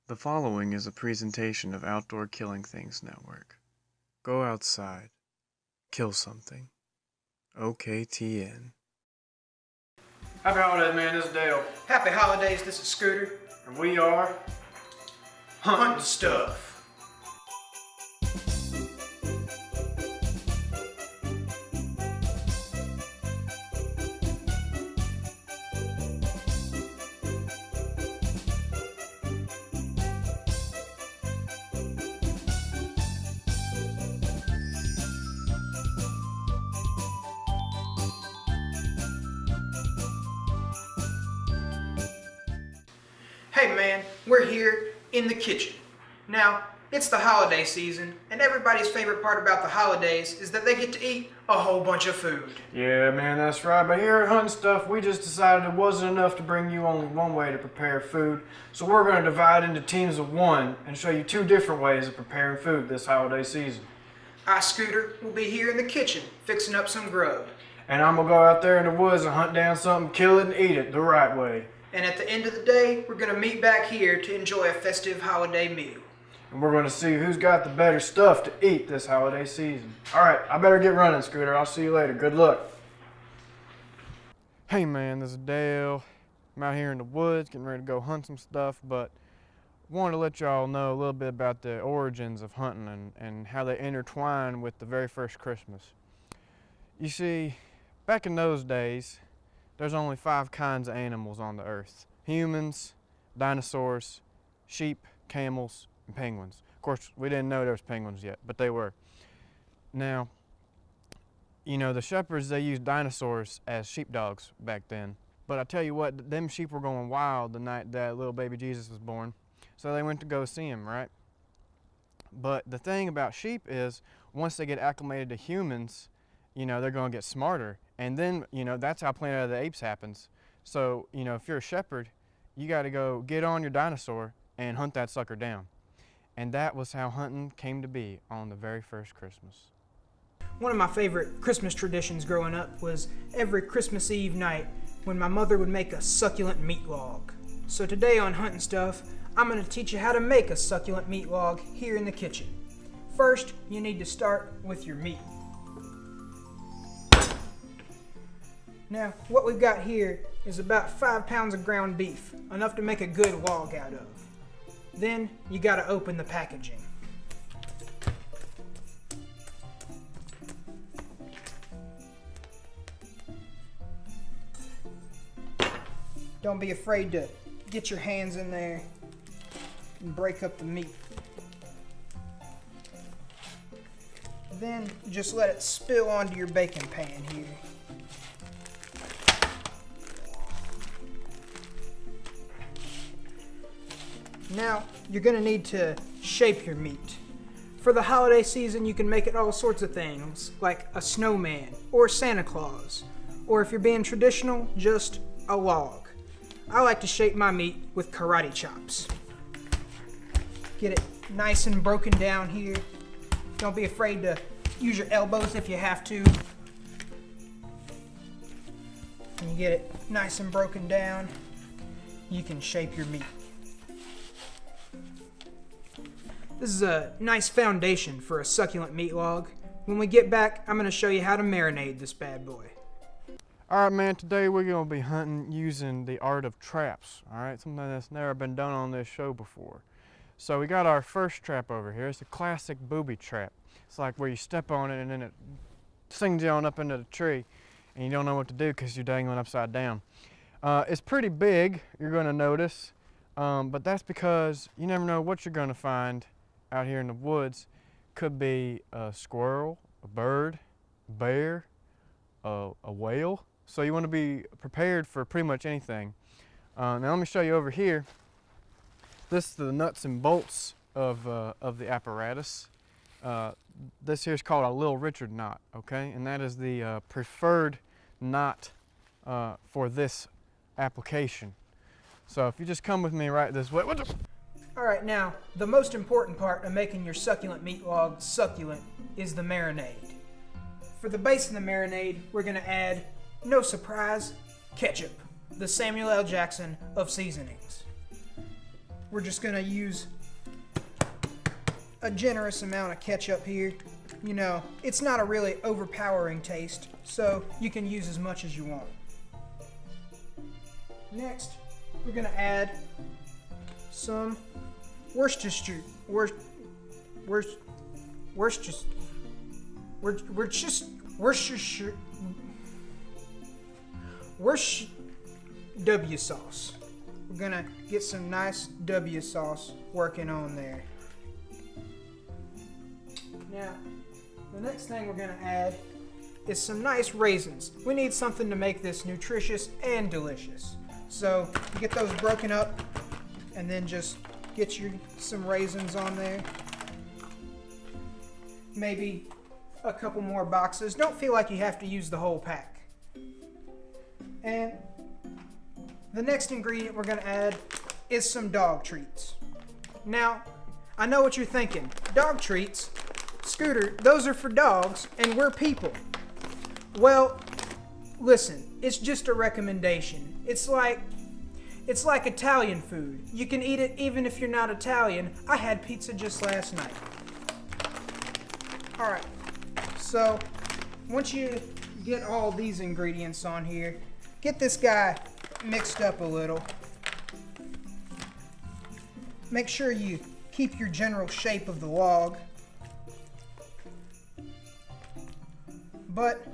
The following is a presentation of Outdoor Killing Things Network. Go outside. Kill something. OKTN. Happy holidays, man. This is Dale. Happy holidays, this is Scooter. And we are Hunting stuff. Hey man, we're here in the kitchen. Now, it's the holiday season, and everybody's favorite part about the holidays is that they get to eat a whole bunch of food. Yeah, man, that's right. But here at Hunting Stuff, we just decided it wasn't enough to bring you only one way to prepare food. So we're going to divide into teams of one and show you two different ways of preparing food this holiday season. I, Scooter, will be here in the kitchen fixing up some grub. And I'm going to go out there in the woods and hunt down something, kill it, and eat it the right way. And at the end of the day, we're going to meet back here to enjoy a festive holiday meal. And we're going to see who's got the better stuff to eat this holiday season. All right, I better get running, Scooter. I'll see you later. Good luck. Hey man, this is Dale. I'm out here in the woods getting ready to go hunt some stuff, but I wanted to let y'all know a little bit about the origins of hunting and how they intertwine with the very first Christmas. You see, back in those days, there's only 5 kinds of animals on the earth: humans, dinosaurs, sheep, camels, and penguins. Of course, we didn't know there was penguins yet, but they were. Now, you know, the shepherds, they used dinosaurs as sheepdogs back then. But I tell you what, them sheep were going wild the night that little baby Jesus was born. So they went to go see him, right? But the thing about sheep is, once they get acclimated to humans, you know, they're going to get smarter. And then, you know, that's how Planet of the Apes happens. So, you know, if you're a shepherd, you got to go get on your dinosaur and hunt that sucker down. And that was how hunting came to be on the very first Christmas. One of my favorite Christmas traditions growing up was every Christmas Eve night when my mother would make a succulent meat log. So today on Hunting Stuff, I'm going to teach you how to make a succulent meat log here in the kitchen. First, you need to start with your meat. Now, what we've got here is about 5 pounds of ground beef, enough to make a good log out of. Then, you got to open the packaging. Don't be afraid to get your hands in there and break up the meat. Then, just let it spill onto your baking pan here. Now, you're going to need to shape your meat. For the holiday season, you can make it all sorts of things, like a snowman or Santa Claus. Or if you're being traditional, just a log. I like to shape my meat with karate chops. Get it nice and broken down here. Don't be afraid to use your elbows if you have to. When you get it nice and broken down, you can shape your meat. This is a nice foundation for a succulent meat log. When we get back, I'm going to show you how to marinate this bad boy. All right, man, today we're going to be hunting using the art of traps, all right? Something that's never been done on this show before. So we got our first trap over here. It's a classic booby trap. It's like where you step on it and then it sings you on up into the tree and you don't know what to do because you're dangling upside down. It's pretty big, you're going to notice, but that's because you never know what you're going to find out here in the woods. Could be a squirrel, a bird, a bear, a whale. So you want to be prepared for pretty much anything. Now let me show you over here. This is the nuts and bolts of the apparatus. This here is called a Little Richard knot, okay? And that is the preferred knot for this application. So if you just come with me right this way. Alright, now, the most important part of making your succulent meat log succulent is the marinade. For the base of the marinade, we're going to add, no surprise, ketchup, the Samuel L. Jackson of seasonings. we're just gonna use a generous amount of ketchup here. You know, it's not a really overpowering taste, so you can use as much as you want. Next, we're gonna add some Worcestershire. W sauce. We're gonna get some nice W sauce working on there. Now, the next thing we're gonna add is some nice raisins. We need something to make this nutritious and delicious. So you get those broken up and then just get some raisins on there. Maybe a couple more boxes. Don't feel like you have to use the whole pack. And the next ingredient we're gonna add is some dog treats. Now, I know what you're thinking. Dog treats? Scooter, those are for dogs and we're people. Well, listen, it's just a recommendation. It's like Italian food. You can eat it even if you're not Italian. I had pizza just last night. All right, so once you get all these ingredients on here, get this guy mixed up a little. Make sure you keep your general shape of the log, but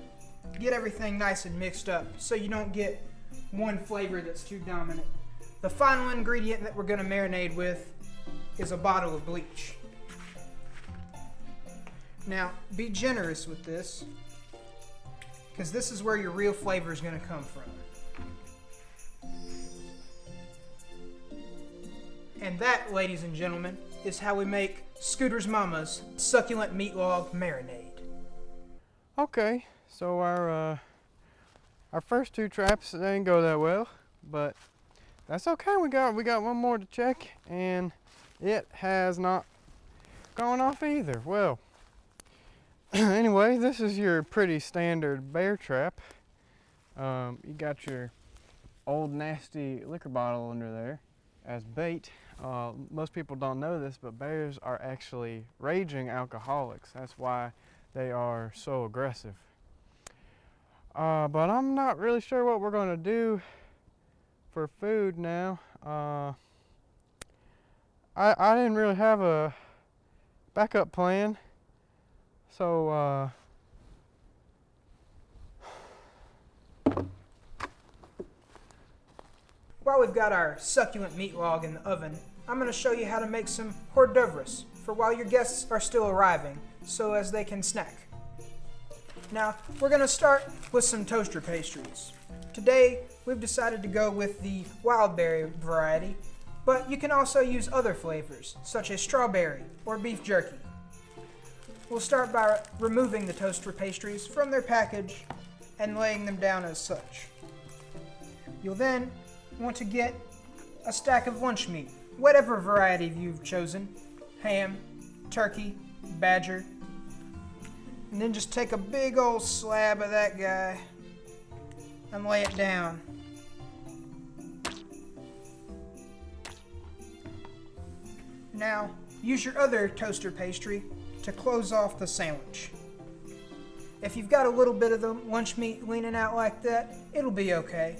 get everything nice and mixed up so you don't get one flavor that's too dominant. The final ingredient that we're going to marinate with is a bottle of bleach. Now, be generous with this, because this is where your real flavor is going to come from. And that, ladies and gentlemen, is how we make Scooter's Mama's succulent meat log marinade. Okay, so our first two traps, they didn't go that well, but that's okay. We got one more to check, and it has not gone off either. Well, anyway, this is your pretty standard bear trap. You got your old nasty liquor bottle under there as bait. Most people don't know this, but bears are actually raging alcoholics. That's why they are so aggressive. But I'm not really sure what we're gonna do for food now. I didn't really have a backup plan, so while we've got our succulent meat log in the oven, I'm going to show you how to make some hors d'oeuvres for while your guests are still arriving, so as they can snack. Now, we're going to start with some toaster pastries. Today, we've decided to go with the wild berry variety, but you can also use other flavors, such as strawberry or beef jerky. We'll start by removing the toaster pastries from their package and laying them down as such. You'll then want to get a stack of lunch meat, whatever variety you've chosen, ham, turkey, badger, and then just take a big old slab of that guy and lay it down. Now, use your other toaster pastry to close off the sandwich. If you've got a little bit of the lunch meat leaning out like that, it'll be okay.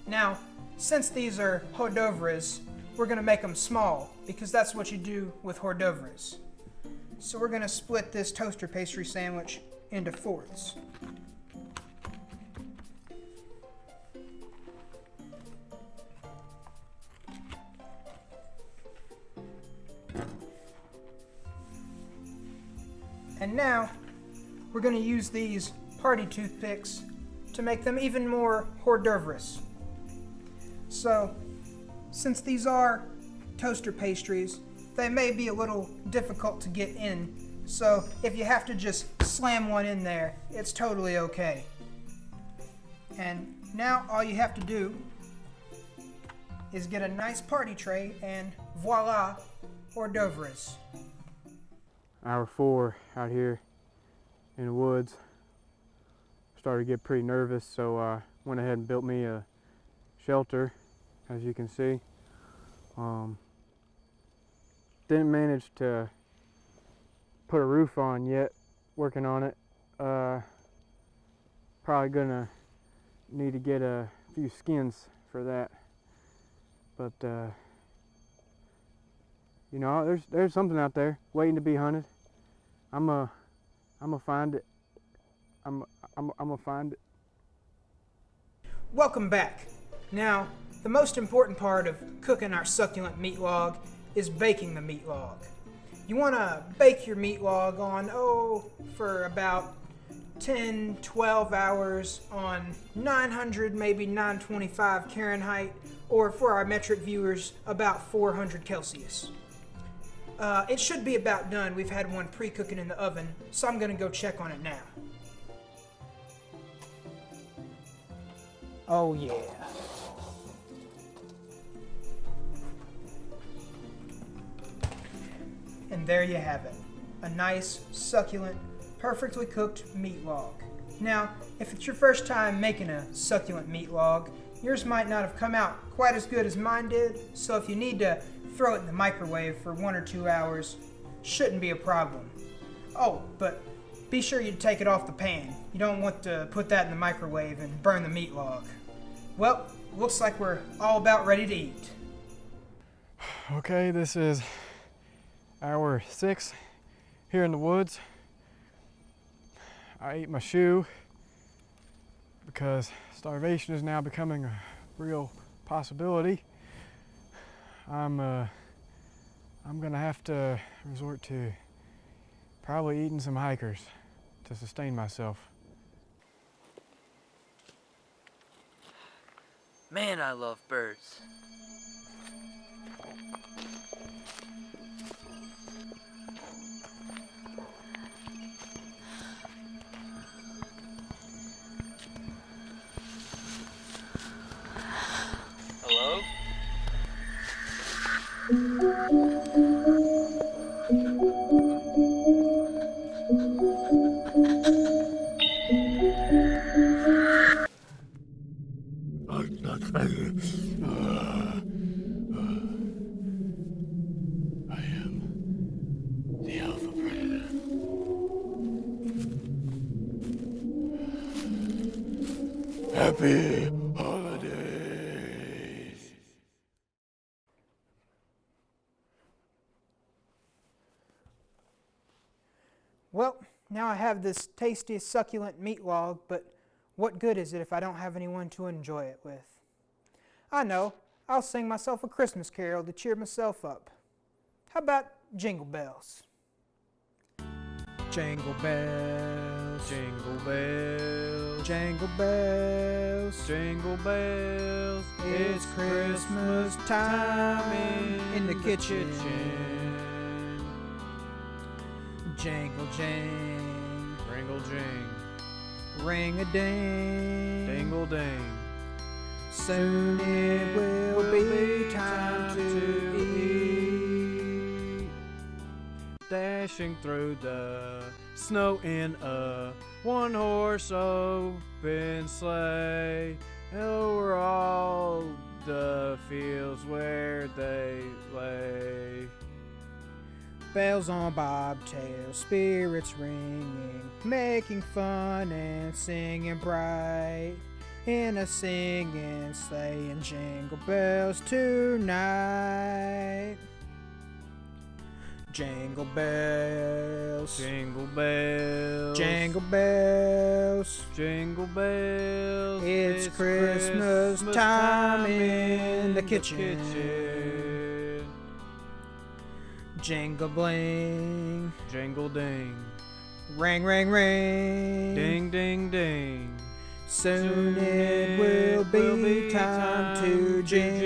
Now, since these are hors d'oeuvres, we're going to make them small, because that's what you do with hors d'oeuvres. So we're going to split this toaster pastry sandwich into fourths. And now, we're going to use these party toothpicks to make them even more hors d'oeuvres. So, since these are toaster pastries, they may be a little difficult to get in. So, if you have to just slam one in there, it's totally okay. And now all you have to do is get a nice party tray and voila, hors d'oeuvres. Hour 4 out here in the woods. Started to get pretty nervous, so I went ahead and built me a shelter, as you can see. Didn't manage to put a roof on yet, working on it. Probably gonna need to get a few skins for that. But you know, there's something out there waiting to be hunted. I'ma find it. I'ma find it. Welcome back. Now, the most important part of cooking our succulent meat log is baking the meat log. You want to bake your meat log on, for about 10-12 hours on 900, maybe 925 Fahrenheit, or for our metric viewers, about 400 Celsius. It should be about done. We've had one pre-cooking in the oven, so I'm going to go check on it now. Oh yeah. And there you have it. A nice, succulent, perfectly cooked meat log. Now, if it's your first time making a succulent meat log, yours might not have come out quite as good as mine did, so if you need to throw it in the microwave for 1 or 2 hours, shouldn't be a problem. Oh, but be sure you take it off the pan. You don't want to put that in the microwave and burn the meat log. Well, looks like we're all about ready to eat. Okay, this is hour 6 here in the woods. I ate my shoe because starvation is now becoming a real possibility. I'm gonna have to resort to probably eating some hikers to sustain myself. Man, I love birds. Hello? I am the alpha predator. Happy holidays. Well, now I have this tasty, succulent meat log, but what good is it if I don't have anyone to enjoy it with? I know, I'll sing myself a Christmas carol to cheer myself up. How about Jingle Bells? Jingle bells, Jingle bells, jingle bells, jingle bells, it's Christmas time in the kitchen. Jangle jang, Ringle jing, ring a ding, dingle ding. soon it will be time to eat. Dashing through the snow in a one-horse open sleigh, over all the fields where they lay. Bells on bobtails, spirits ringing, making fun and singing bright, in a singing sleigh and jingle bells tonight. Jingle bells, Jingle bells, jingle bells, jingle bells. it's Christmas time in the kitchen. Jingle bling, Jingle ding, ring ring ring, ding ding ding. soon it will be time to jingle